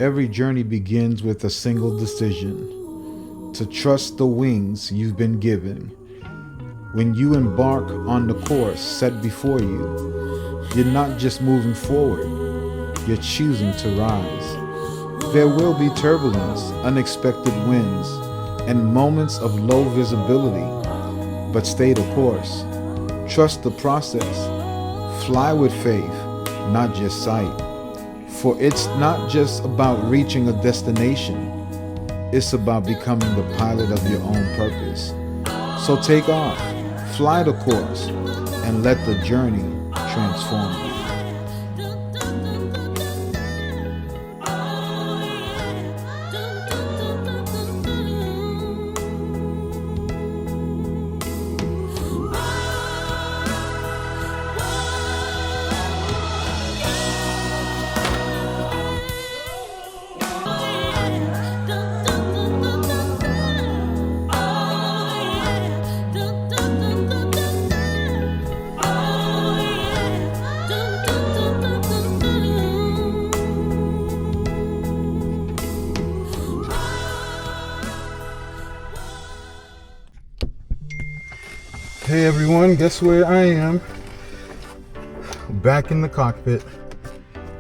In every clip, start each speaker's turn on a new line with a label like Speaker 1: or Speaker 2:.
Speaker 1: Every journey begins with a single decision: to trust the wings you've been given. When you embark on the course set before you, you're not just moving forward, you're choosing to rise. There will be turbulence, unexpected winds, and moments of low visibility, but stay the course. Trust the process. Fly with faith, not just sight. For it's not just about reaching a destination, it's about becoming the pilot of your own purpose. So take off, fly the course, and let the journey transform you. Hey everyone, guess where I am? Back in the cockpit.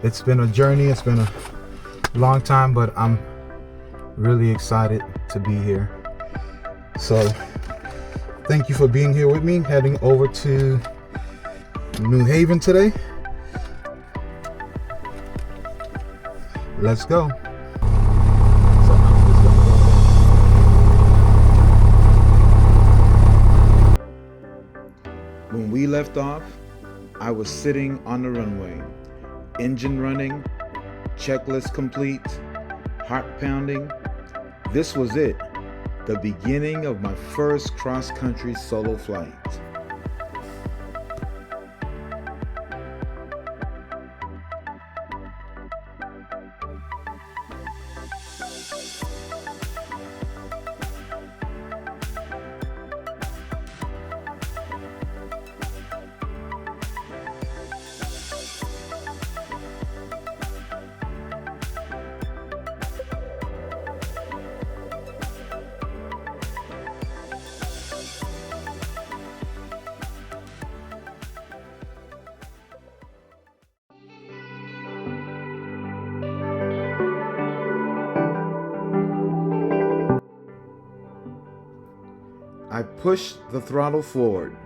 Speaker 1: It's been a journey, it's been a long time, but I'm really excited to be here. So thank you for being here with me, heading over to New Haven today. Let's go. When we left off, I was sitting on the runway, engine running, checklist complete, heart pounding. This was it, the beginning of my first cross-country solo flight. I pushed the throttle forward,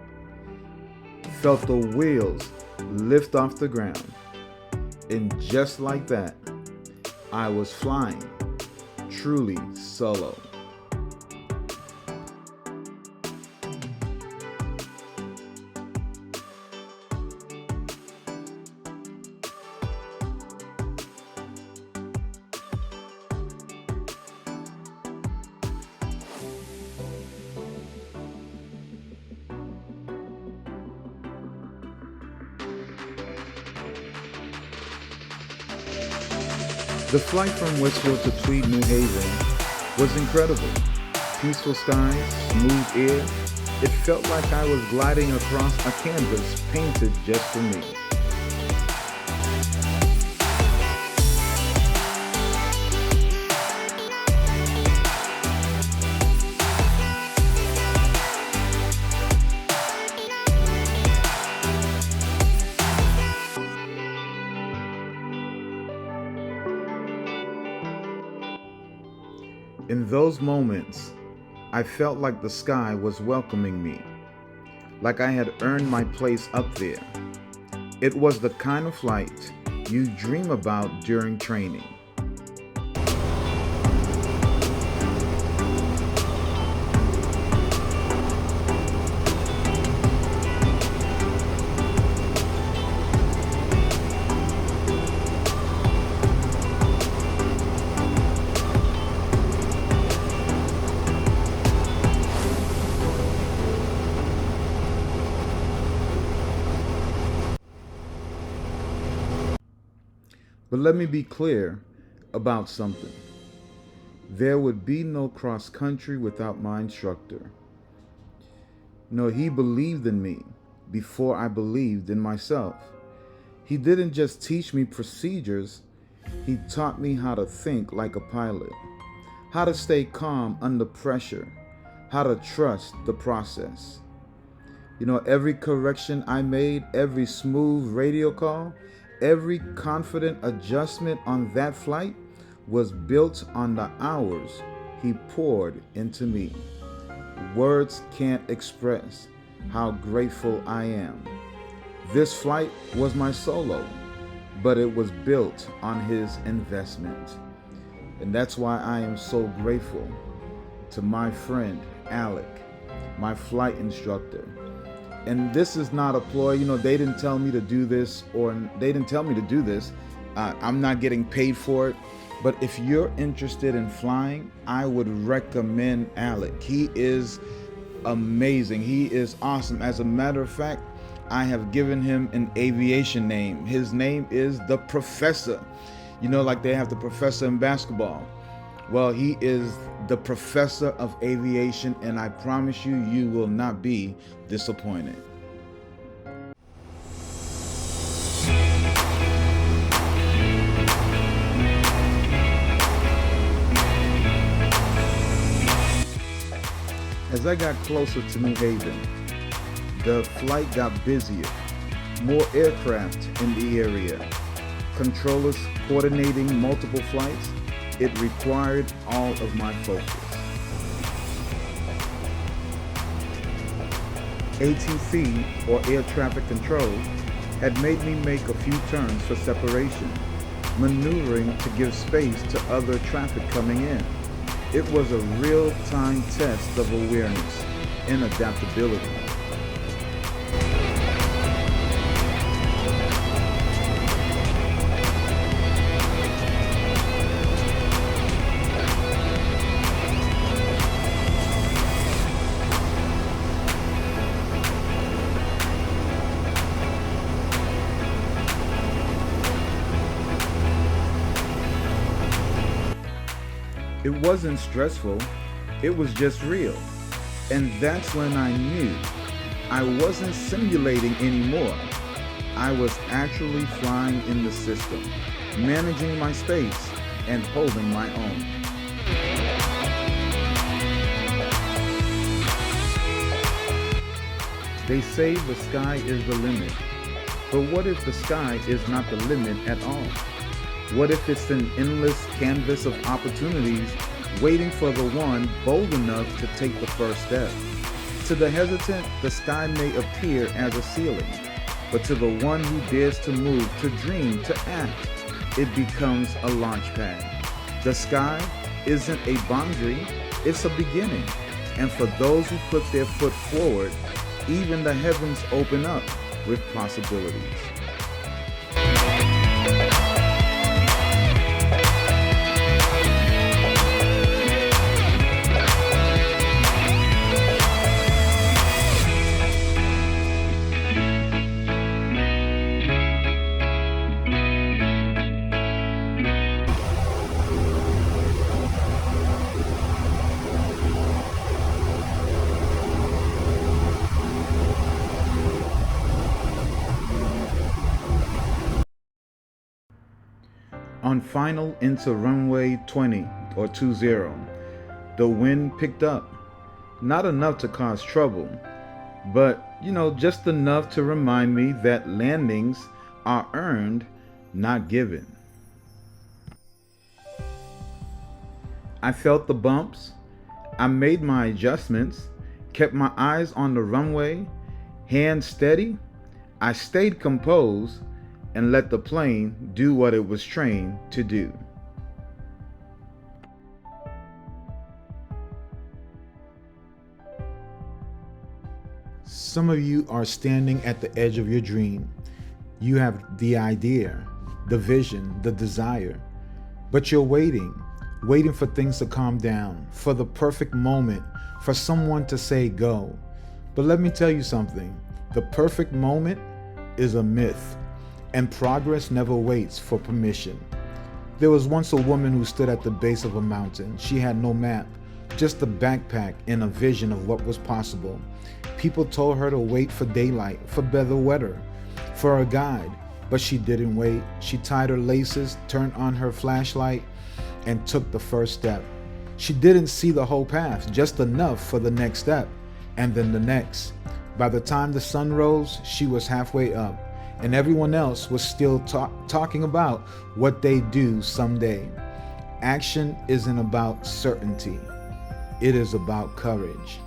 Speaker 1: felt the wheels lift off the ground, and just like that, I was flying, truly solo. The flight from Westfield to Tweed New Haven was incredible. Peaceful skies, smooth air. It felt like I was gliding across a canvas painted just for me. In those moments, I felt like the sky was welcoming me, like I had earned my place up there. It was the kind of flight you dream about during training. But let me be clear about something. There would be no cross country without my instructor. No, he believed in me before I believed in myself. He didn't just teach me procedures, He taught me how to think like a pilot, how to stay calm under pressure, how to trust the process. You know, every correction I made, every smooth radio call, every confident adjustment on that flight was built on the hours he poured into me. Words can't express how grateful I am. This flight was my solo, but it was built on his investment. And that's why I am so grateful to my friend Alec, my flight instructor. And this is not a ploy. You know, they didn't tell me to do this, or they didn't tell me to do this. I'm not getting paid for it. But if you're interested in flying, I would recommend Alec. He is amazing. He is awesome. As a matter of fact, I have given him an aviation name. His name is the Professor. You know, like they have the professor in basketball. Well, he is the professor of aviation, and I promise you, you will not be disappointed. As I got closer to New Haven, the flight got busier, more aircraft in the area, controllers coordinating multiple flights. It required all of my focus. ATC, or air traffic control, had made me make a few turns for separation, maneuvering to give space to other traffic coming in. It was a real-time test of awareness and adaptability. It wasn't stressful, it was just real. And that's when I knew I wasn't simulating anymore. I was actually flying in the system, managing my space, and holding my own. They say the sky is the limit, but what if the sky is not the limit at all? What if it's an endless canvas of opportunities waiting for the one bold enough to take the first step? To the hesitant, the sky may appear as a ceiling, but to the one who dares to move, to dream, to act, it becomes a launch pad. The sky isn't a boundary, it's a beginning. And for those who put their foot forward, even the heavens open up with possibilities. On final into runway 20 or 20, the wind picked up. Not enough to cause trouble, but just enough to remind me that landings are earned, not given. I felt the bumps. I made my adjustments, kept my eyes on the runway, hands steady. I stayed composed and let the plane do what it was trained to do. Some of you are standing at the edge of your dream. You have the idea, the vision, the desire, but you're waiting for things to calm down, for the perfect moment, for someone to say go. But let me tell you something, the perfect moment is a myth. And progress never waits for permission. There was once a woman who stood at the base of a mountain. She had no map, just a backpack and a vision of what was possible. People told her to wait for daylight, for better weather, for a guide. But she didn't wait. She tied her laces, turned on her flashlight, and took the first step. She didn't see the whole path, just enough for the next step, and then the next. By the time the sun rose, she was halfway up, and everyone else was still talking about what they'd do someday. Action isn't about certainty. It is about courage.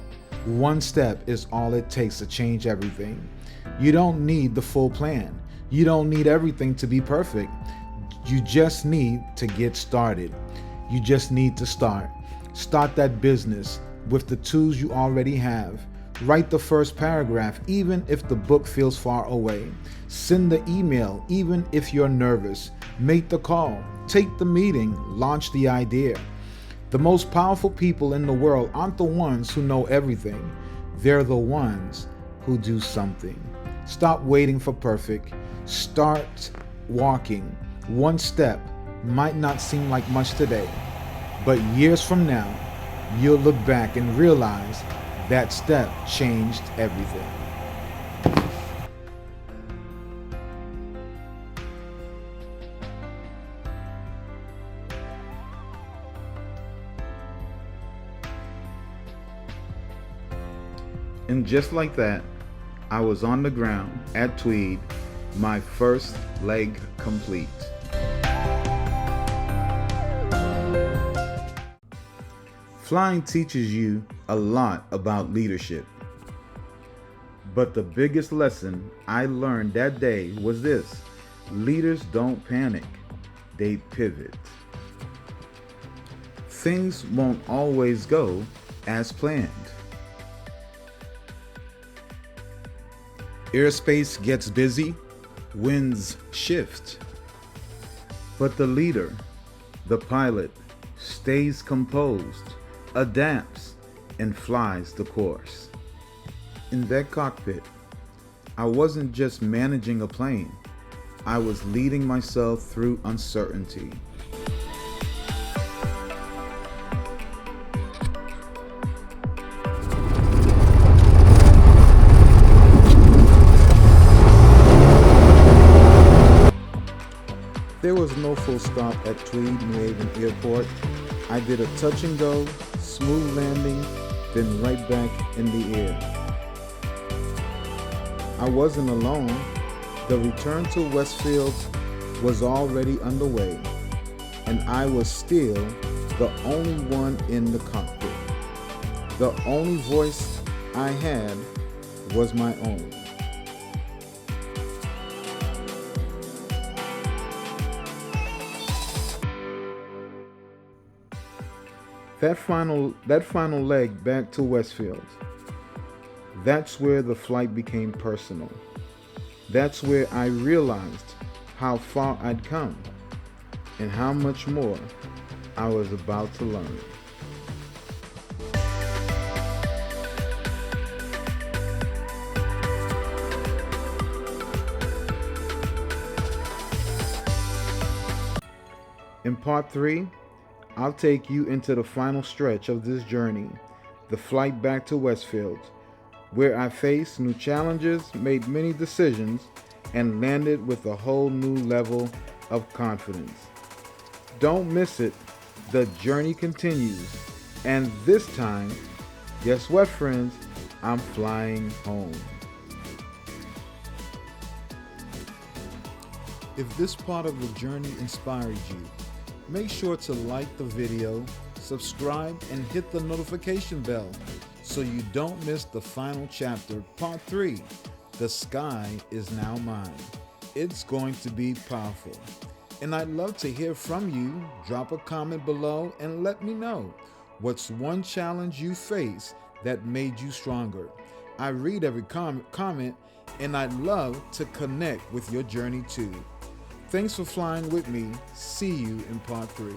Speaker 1: One step is all it takes to change everything. You don't need the full plan. You don't need everything to be perfect. You just need to get started. You just need to start. Start that business with the tools you already have. Write the first paragraph, even if the book feels far away. Send the email, even if you're nervous. Make the call. Take the meeting. Launch the idea. The most powerful people in the world aren't the ones who know everything. They're the ones who do something. Stop waiting for perfect. Start walking. One step might not seem like much today, but years from now, you'll look back and realize that step changed everything. And just like that, I was on the ground at Tweed, my first leg complete. Flying teaches you a lot about leadership. But the biggest lesson I learned that day was this: leaders don't panic, they pivot. Things won't always go as planned. Airspace gets busy, winds shift. But the leader, the pilot, stays composed, adapts, and flies the course. In that cockpit, I wasn't just managing a plane, I was leading myself through uncertainty. There was no full stop at Tweed New Haven Airport. I did a touch and go, smooth landing, then right back in the air. I wasn't alone. The return to Westfield was already underway, and I was still the only one in the cockpit. The only voice I had was my own. That final leg back to Westfield, that's where the flight became personal. That's where I realized how far I'd come and how much more I was about to learn. In part 3, I'll take you into the final stretch of this journey, the flight back to Westfield, where I faced new challenges, made many decisions, and landed with a whole new level of confidence. Don't miss it. The journey continues. And this time, guess what, friends? I'm flying home. If this part of the journey inspired you, make sure to like the video, subscribe, and hit the notification bell so you don't miss the final chapter, part 3. The sky is now mine. It's going to be powerful. And I'd love to hear from you. Drop a comment below and let me know what's one challenge you face that made you stronger. I read every comment and I'd love to connect with your journey too. Thanks for flying with me. See you in part 3.